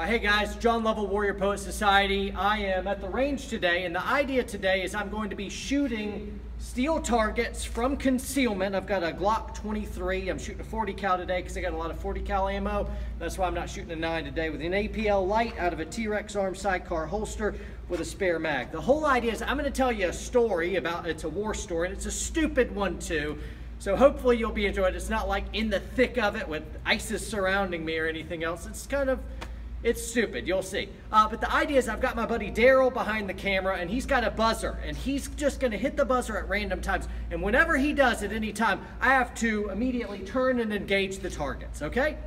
Hey guys, John Lovell, Warrior Poet Society. I am at the range today, and the idea today is I'm going to be shooting steel targets from concealment. I've got a Glock 23. I'm shooting a 40 cal today because I got a lot of 40 cal ammo. That's why I'm not shooting a 9 today, with an APL light out of a T-Rex arm sidecar holster with a spare mag. The whole idea is I'm going to tell you a story about, it's a war story, and it's a stupid one too. So hopefully you'll be enjoying it. It's not like in the thick of it with ISIS surrounding me or anything else. It's stupid, you'll see. But the idea is I've got my buddy Daryl behind the camera, and he's got a buzzer, and he's just gonna hit the buzzer at random times. And whenever he does at any time, I have to immediately turn and engage the targets, okay?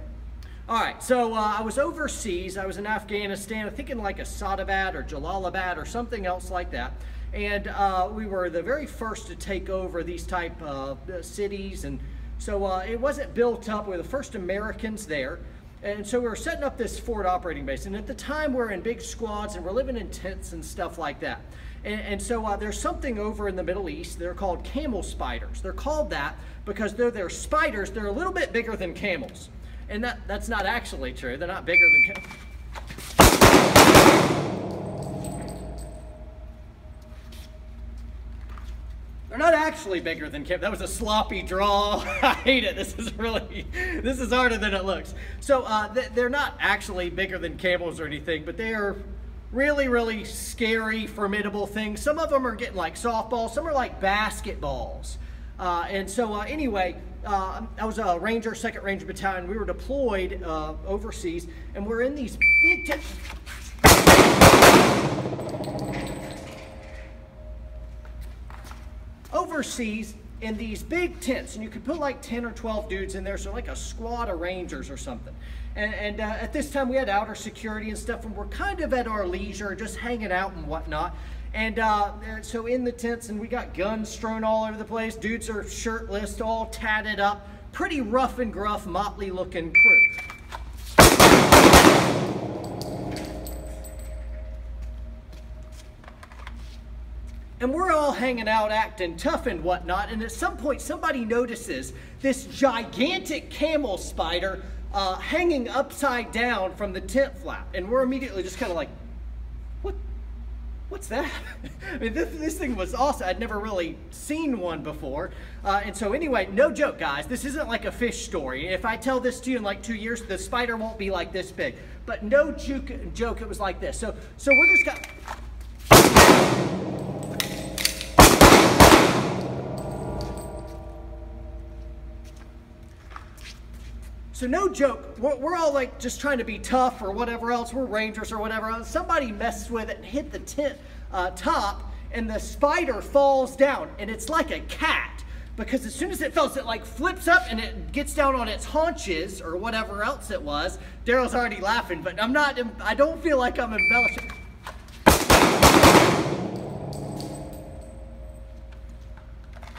All right, so I was overseas. I was in Afghanistan, I think in like Asadabad or Jalalabad or something else like that. And we were the very first to take over these type of cities. And so it wasn't built up. We were the first Americans there. And so we were setting up this forward operating base. And at the time, we're in big squads and we're living in tents and stuff like that. And so there's something over in the Middle East. They're called camel spiders. They're called that because they're spiders. They're a little bit bigger than camels. And that's not actually true. They're not bigger than camels. They're not actually bigger than camels. That was a sloppy draw. I hate it. This is harder than it looks. So they're not actually bigger than camels or anything, but they are really, really scary, formidable things. Some of them are getting like softballs. Some are like basketballs. And so anyway, I was a Ranger, 2nd Ranger Battalion. We were deployed overseas, and we're in these big overseas in these big tents, and you could put like 10 or 12 dudes in there, so like a squad of Rangers or something. And at this time we had outer security and stuff, and we're kind of at our leisure, just hanging out and whatnot. And so in the tents, and we got guns strewn all over the place. Dudes are shirtless, all tatted up, pretty rough and gruff, motley looking crew. And we're all hanging out, acting tough and whatnot, and at some point somebody notices this gigantic camel spider hanging upside down from the tent flap. And we're immediately just kind of like, what's that? I mean, this thing was awesome. I'd never really seen one before. And so anyway, no joke, guys. This isn't like a fish story. If I tell this to you in like 2 years, the spider won't be like this big. But no joke, it was like this. So we're just got... So no joke, we're all like just trying to be tough or whatever else. We're Rangers or whatever else. Somebody messed with it and hit the tent top, and the spider falls down, and it's like a cat, because as soon as it falls, it like flips up and it gets down on its haunches or whatever else it was. Daryl's already laughing, but I don't feel like I'm embellishing.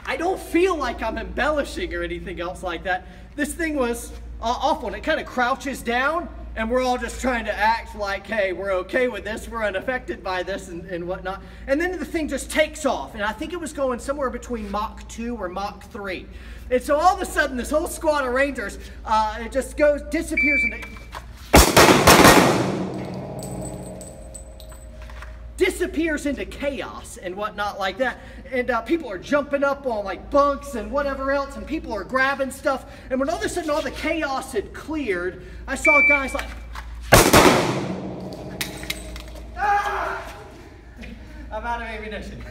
I don't feel like I'm embellishing or anything else like that. This thing was awful, and it kind of crouches down, and we're all just trying to act like, hey, we're okay with this, we're unaffected by this and whatnot. And then the thing just takes off, and I think it was going somewhere between Mach 2 or Mach 3. And so all of a sudden, this whole squad of Rangers, it just disappears into chaos and whatnot like that. And people are jumping up on like bunks and whatever else, and people are grabbing stuff. And when all of a sudden all the chaos had cleared, I saw guys like, ah! I'm out of ammunition.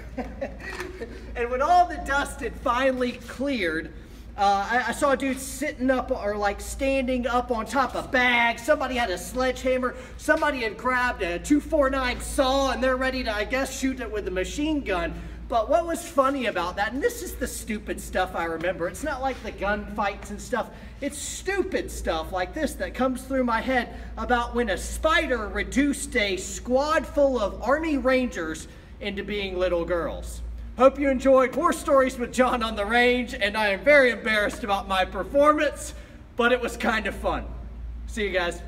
And when all the dust had finally cleared, I saw a dude sitting up or like standing up on top of bags. Somebody had a sledgehammer. Somebody had grabbed a 249 saw, and they're ready to, I guess, shoot it with a machine gun. But what was funny about that, and this is the stupid stuff I remember, it's not like the gunfights and stuff, it's stupid stuff like this that comes through my head about when a spider reduced a squad full of Army Rangers into being little girls. Hope you enjoyed War Stories with John on the Range, and I am very embarrassed about my performance, but it was kind of fun. See you guys.